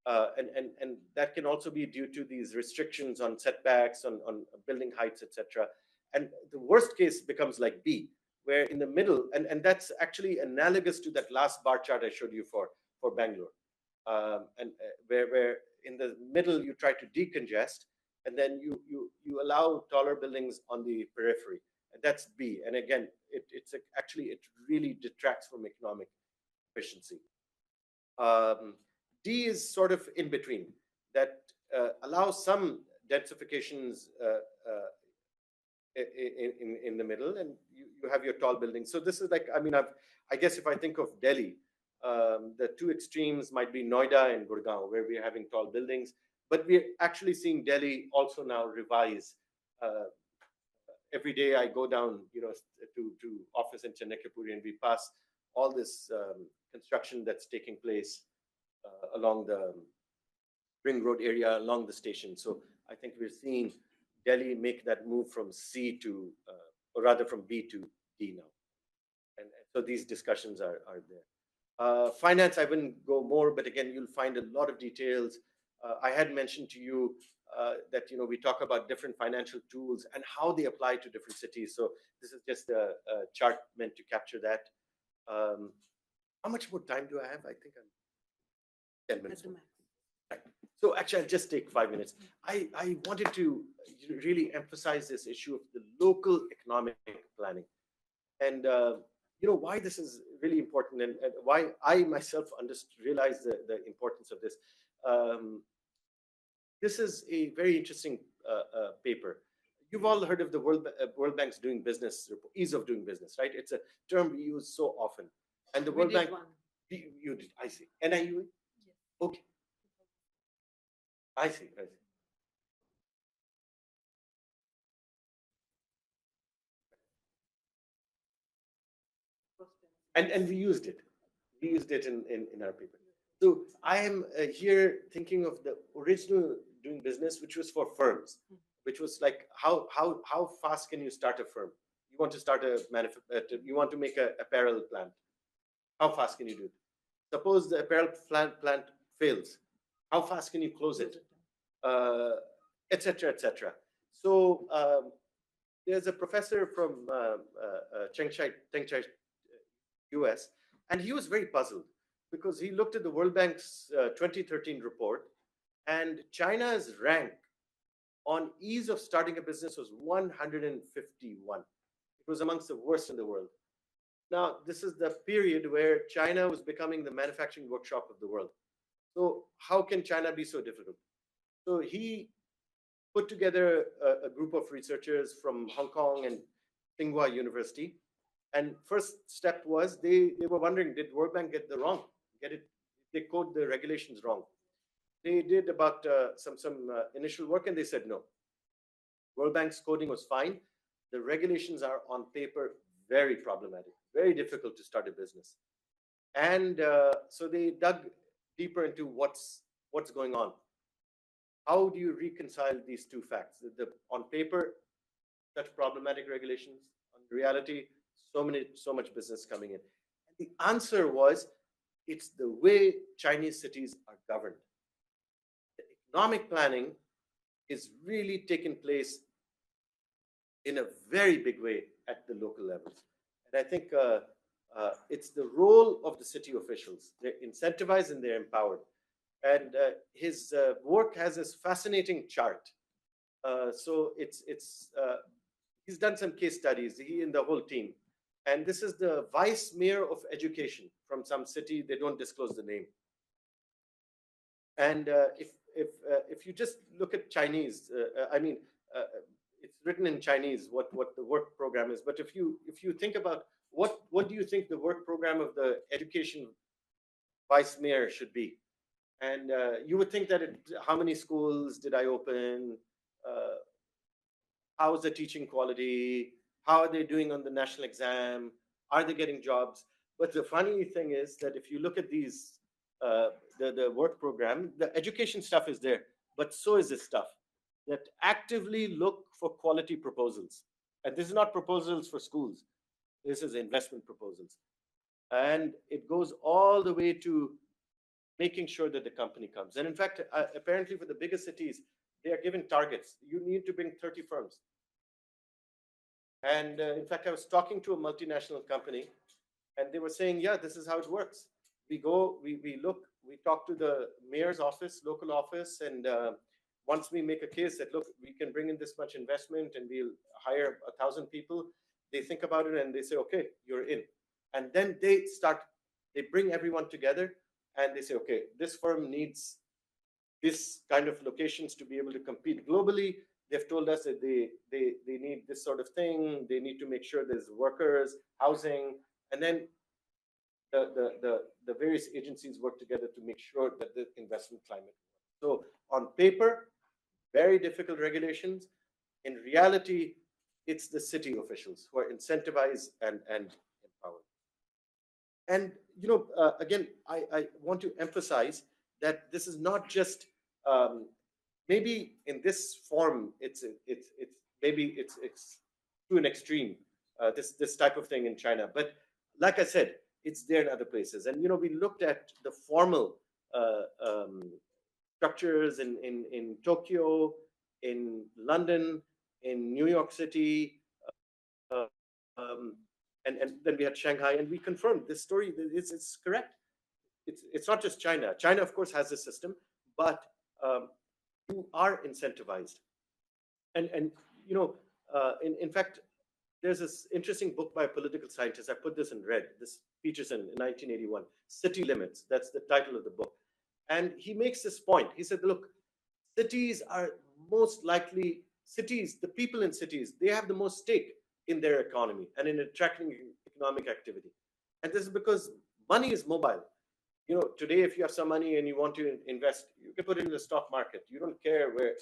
S3: and that can also be due to these restrictions on setbacks, on building heights, etc. And the worst case becomes like B, where in the middle, and that's actually analogous to that last bar chart I showed you for Bangalore, and where in the middle you try to decongest, and then you allow taller buildings on the periphery, and that's B. And again, it really detracts from economic efficiency. D is sort of in between, that allows some densifications in the middle, and you have your tall buildings. So this is like, I guess if I think of Delhi, the two extremes might be Noida and Gurgaon, where we're having tall buildings, but we're actually seeing Delhi also now revise. Every day I go down, to office in Chennai, and we pass all this construction that's taking place along the Ring Road area, along the station. So I think we're seeing Delhi make that move from C to, or rather from B to D now. And so these discussions are there. Finance, I wouldn't go more, but again, you'll find a lot of details. I had mentioned to you that we talk about different financial tools and how they apply to different cities. So this is just a chart meant to capture that. How much more time do I have? I think I'm 10 minutes. Right. So actually, I'll just take 5 minutes. I wanted to really emphasize this issue of the local economic planning, and why this is really important, and why I myself realize the importance of this. This is a very interesting paper. You've all heard of the World Bank's doing business, ease of doing business, right? It's a term we use so often. And the World Bank, you did, I see. NIUA? Yes. Okay. I see. And we used it. We used it in our paper. So I am here thinking of the original doing business, which was for firms, which was like how fast can you start a firm? You want to start you want to make an apparel plant. How fast can you do it? Suppose the apparel plant fails. How fast can you close it? Etc. etc. So there's a professor from Chengchai, US, and he was very puzzled because he looked at the World Bank's 2013 report, and China's rank on ease of starting a business was 151. It was amongst the worst in the world. Now, this is the period where China was becoming the manufacturing workshop of the world. So how can China be so difficult? So he put together a group of researchers from Hong Kong and Tsinghua University. And first step was they were wondering, did World Bank get they code the regulations wrong? They did about some initial work, and they said no. World Bank's coding was fine. The regulations are on paper very problematic, very difficult to start a business. And so they dug deeper into what's going on. How do you reconcile these two facts? On paper, such problematic regulations. On reality, so much business coming in. And the answer was, it's the way Chinese cities are governed. The economic planning is really taking place in a very big way at the local levels. And I think it's the role of the city officials. They're incentivized and they're empowered. And his work has this fascinating chart. So he's done some case studies, he and the whole team. And this is the vice mayor of education from some city. They don't disclose the name. And if you just look at Chinese, it's written in Chinese what the work program is. But if you think about what do you think the work program of the education vice mayor should be? And you would think that how many schools did I open? Uh, How's the teaching quality? How are they doing on the national exam? Are they getting jobs? But the funny thing is that if you look at these, the work program, the education stuff is there, but so is this stuff that actively look for quality proposals. And this is not proposals for schools. This is investment proposals. And it goes all the way to making sure that the company comes. And in fact, apparently for the bigger cities, they are given targets. You need to bring 30 firms. And in fact, I was talking to a multinational company, and they were saying, yeah, this is how it works. We go, we look, we talk to the mayor's office, local office, and once we make a case that, look, we can bring in this much investment and we'll hire 1,000 people, they think about it and they say, okay, you're in. And then they bring everyone together and they say, okay, this firm needs this kind of locations to be able to compete globally. They've told us that they need this sort of thing. They need to make sure there's workers, housing, and then the various agencies work together to make sure that the investment climate works. So on paper, very difficult regulations. In reality, it's the city officials who are incentivized and empowered. And again, I want to emphasize that this is not just maybe in this form. It's maybe it's to an extreme. This type of thing in China, but like I said, it's there in other places. And we looked at the formal structures in Tokyo, in London, in New York City. Uh, um, and then we had Shanghai, and we confirmed this story is correct. It's not just China. China, of course, has a system, but you are incentivized. And in fact, there's this interesting book by a political scientist. I put this in red. This Peterson in 1981, City Limits. That's the title of the book. And he makes this point. He said, look, cities are most likely, the people in cities, they have the most stake in their economy and in attracting economic activity. And this is because money is mobile. Today, if you have some money and you want to invest, you can put it in the stock market. You don't care where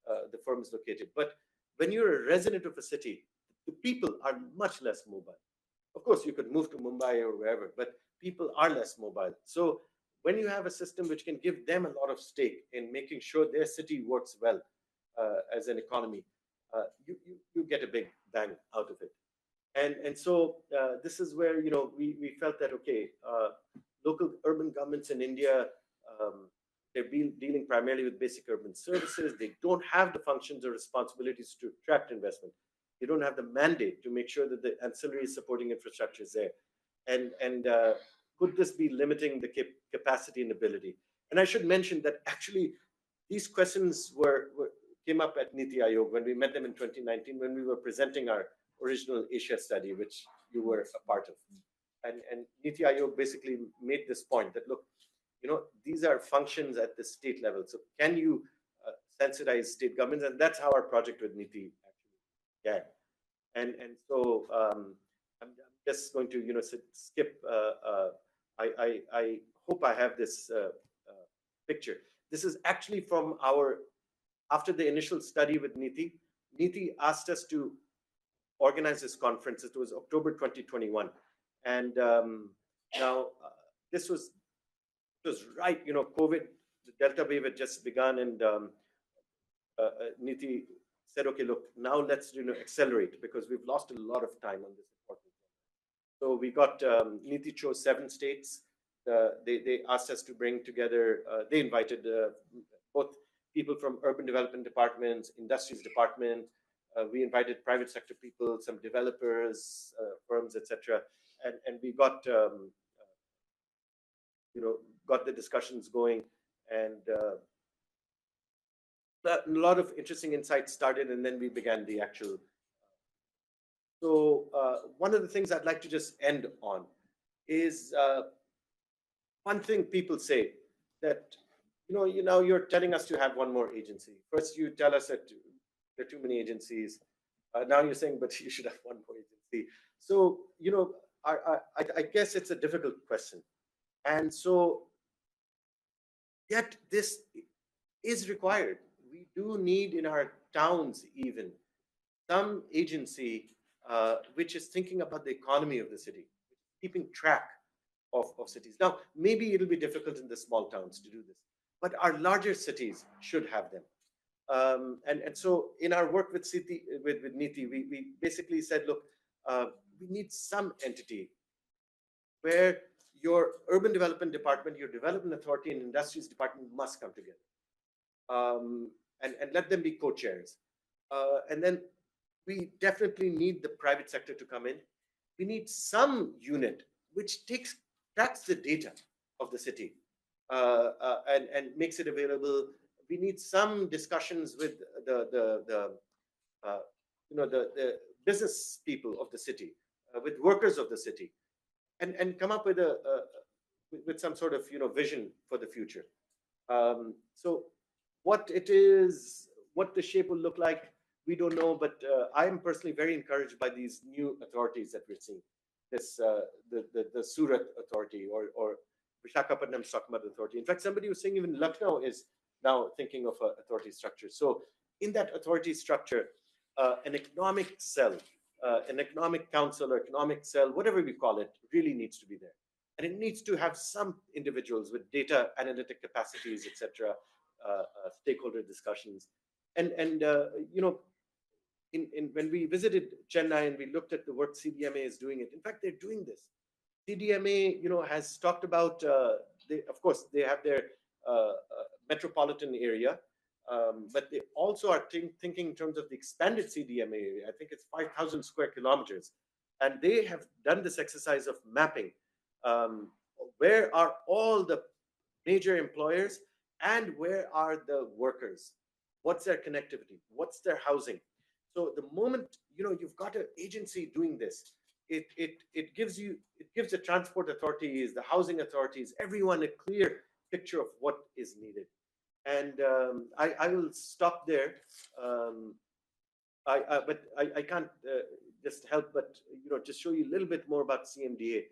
S3: the firm is located. But when you're a resident of a city, the people are much less mobile. Of course, you could move to Mumbai or wherever, but people are less mobile. So when you have a system which can give them a lot of stake in making sure their city works well as an economy, you get a big bang out of it. And so this is where we felt that okay, local urban governments in India, they're dealing primarily with basic urban services. They don't have the functions or responsibilities to attract investment. They don't have the mandate to make sure that the ancillary supporting infrastructure is there. And could this be limiting the capacity and ability? And I should mention that actually these questions came up at NITI Aayog when we met them in 2019, when we were presenting our original Asia study, which you were a part of. And NITI Aayog basically made this point that, look, these are functions at the state level. So can you sensitize state governments? And that's how our project with NITI actually began. And so I'm just going to skip. I hope I have this picture. This is actually from after the initial study with NITI. NITI asked us to organize this conference. It was October 2021, and now this was right. COVID, the Delta wave had just begun, and NITI said, okay, look, now let's accelerate because we've lost a lot of time on this important one. So we got NITI chose 7 states. They asked us to bring together. They invited both people from urban development departments, industries department. We invited private sector people, some developers, firms, etc. And we got got the discussions going, and a lot of interesting insights started, and then we began the actual. So one of the things I'd like to just end on is one thing people say that now you're telling us to have one more agency. First, you tell us that there are too many agencies. Now you're saying, but you should have one more agency. So, I guess it's a difficult question. And so, yet this is required. We do need in our towns even some agency which is thinking about the economy of the city, keeping track of cities. Now, maybe it'll be difficult in the small towns to do this, but our larger cities should have them. And so in our work with NITI, we basically said, look, we need some entity where your urban development department, your development authority, and industries department must come together, and let them be co-chairs. And then we definitely need the private sector to come in. We need some unit which tracks the data of the city and makes it available. We need some discussions with the business people of the city, with workers of the city, and come up with with some sort of vision for the future. So what it is, what the shape will look like, we don't know, but I am personally very encouraged by these new authorities that we're seeing. This the Surat authority or Visakhapatnam Stock Market Authority. In fact, somebody was saying even Lucknow is now thinking of an authority structure. So in that authority structure, an economic cell, an economic council or economic cell, whatever we call it, really needs to be there. And it needs to have some individuals with data analytic capacities, etc., stakeholder discussions. And when we visited Chennai and we looked at the work CDMA is doing it, in fact, they're doing this. CDMA, has talked about, of course, they have their metropolitan area, but they also are thinking in terms of the expanded CDMA area. I think it's 5,000 square kilometers. And they have done this exercise of mapping where are all the major employers and where are the workers? What's their connectivity? What's their housing? So the moment you've got an agency doing this, it gives the transport authorities, the housing authorities, everyone a clear picture of what is needed. And I will stop there. But I can't just help but just show you a little bit more about CMDA.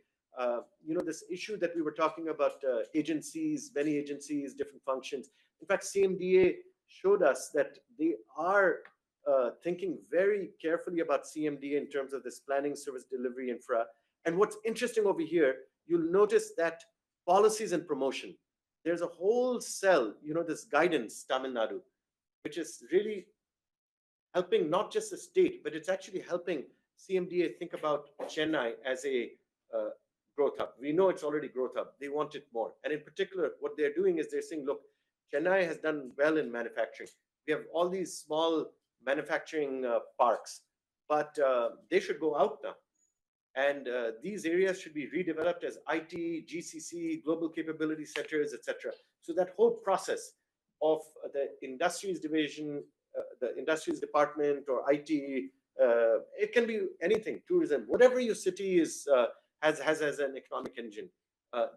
S3: This issue that we were talking about, agencies, many agencies, different functions. In fact, CMDA showed us that they are thinking very carefully about CMDA in terms of this planning, service delivery, infra. And what's interesting over here, you'll notice that policies and promotion, there's a whole cell, this guidance, Tamil Nadu, which is really helping not just the state, but it's actually helping CMDA think about Chennai as a growth hub. We know it's already growth hub. They want it more. And in particular, what they're doing is they're saying, look, Chennai has done well in manufacturing. We have all these small manufacturing parks, but they should go out now. And these areas should be redeveloped as IT, GCC, global capability centers, etc. So that whole process of the industries division, the industries department, or IT, it can be anything, tourism, whatever your city is has as an economic engine,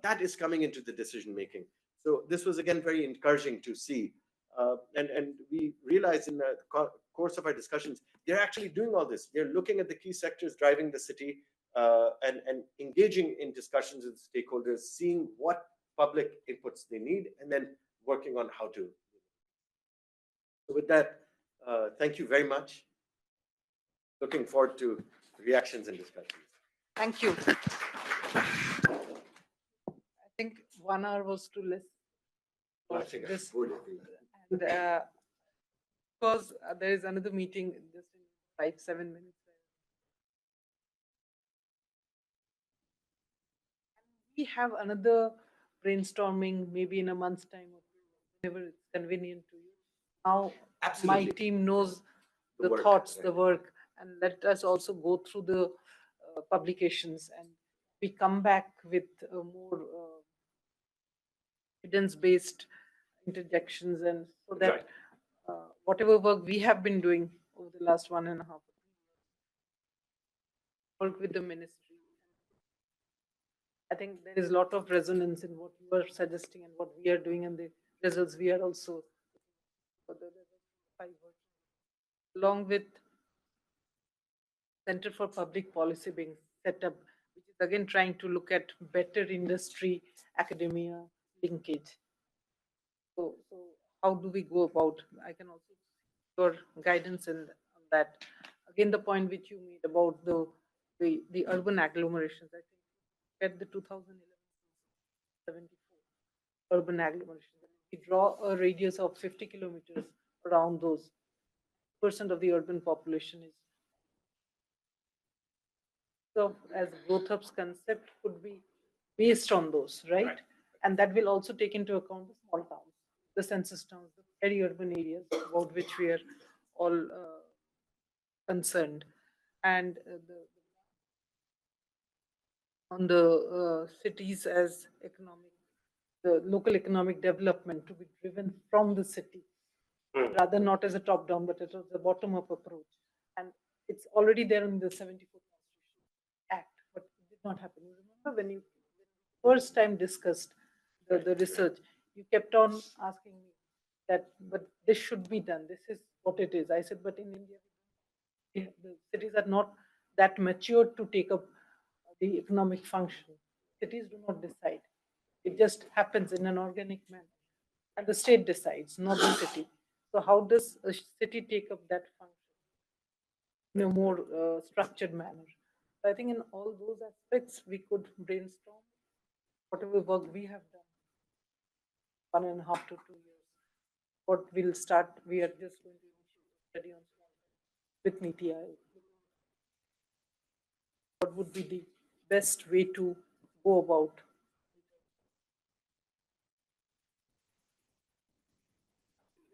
S3: that is coming into the decision making. So this was again very encouraging to see, and we realized in the course of our discussions, they're actually doing all this. They're looking at the key sectors driving the city, and engaging in discussions with stakeholders, seeing what public inputs they need, and then working on how to. So with that, thank you very much. Looking forward to reactions and discussions.
S2: Thank you. I think 1 hour was too less. This, and, because there is another meeting just in 5-7 minutes. We have another brainstorming maybe in a month's time or whenever it's convenient to you. Now,
S3: Absolutely.
S2: my team knows the
S3: work,
S2: thoughts,
S3: yeah.
S2: the work, and let us also go through the publications, and we come back with more evidence-based interjections, and so that
S3: Right.
S2: whatever work we have been doing over the last 1.5 years, work with the ministry. I think there is a lot of resonance in what you are suggesting and what we are doing, and the results. We are also for the results, along with Center for Public Policy being set up, which is again trying to look at better industry academia linkage. So how do we go about? I can also your guidance on that. Again, the point which you made about the urban agglomerations. I think at the 2011-74 urban agglomerations, we draw a radius of 50 kilometers around those. % of the urban population is. So as growth hubs concept could be based on those, right? And that will also take into account the small towns, the census towns, the very urban areas about which we are all concerned. And on the cities as economic, the local economic development to be driven from the city, rather not as a top-down, but as a bottom-up approach. And it's already there in the 74 Act, but it did not happen. You remember when you first time discussed the research, you kept on asking me that, but this should be done. This is what it is. I said, but in India, the cities are not that mature to take up the economic function. Cities do not decide. It just happens in an organic manner. And the state decides, not the city. So how does a city take up that function in a more structured manner? I think in all those aspects, we could brainstorm whatever work we have done, 1.5 to 2 years. What we'll start, we are just going to study on with NIUA. What would be the best way to go about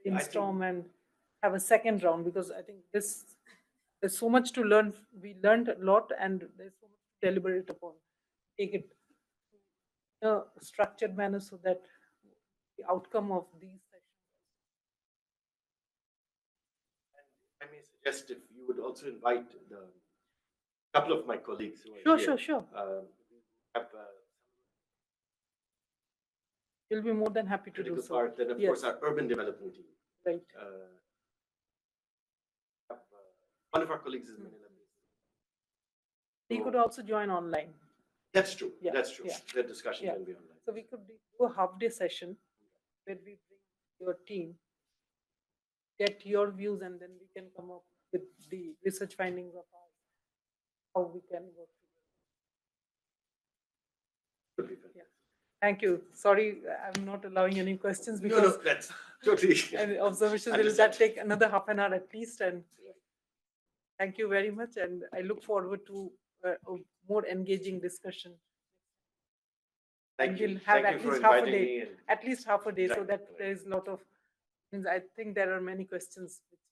S2: brainstorm and have a second round, because I think there's so much to learn. We learned a lot and there's so much to deliberate upon. Take it in a structured manner so that the outcome of these sessions.
S3: And I may suggest if you would also invite the couple of my colleagues who are here.
S2: Sure. We'll be more than happy to do so.
S3: Part, then of course our urban development team.
S2: Right.
S3: One of our colleagues is Manila.
S2: He could also join online.
S3: That's true.
S2: Yeah.
S3: That's true.
S2: Yeah.
S3: The discussion can be online.
S2: So we could do a half-day session where we bring your team, get your views, and then we can come up with the research findings of ours, how we can work together. Yeah. Thank you. Sorry, I'm not allowing any questions because
S3: no, that's totally.
S2: And observations will that take another half an hour at least. And thank you very much. And I look forward to a more engaging discussion.
S3: Thank you.
S2: We'll have
S3: Thank
S2: at least half a day. At least half a day, so that there is a lot of. I think there are many questions which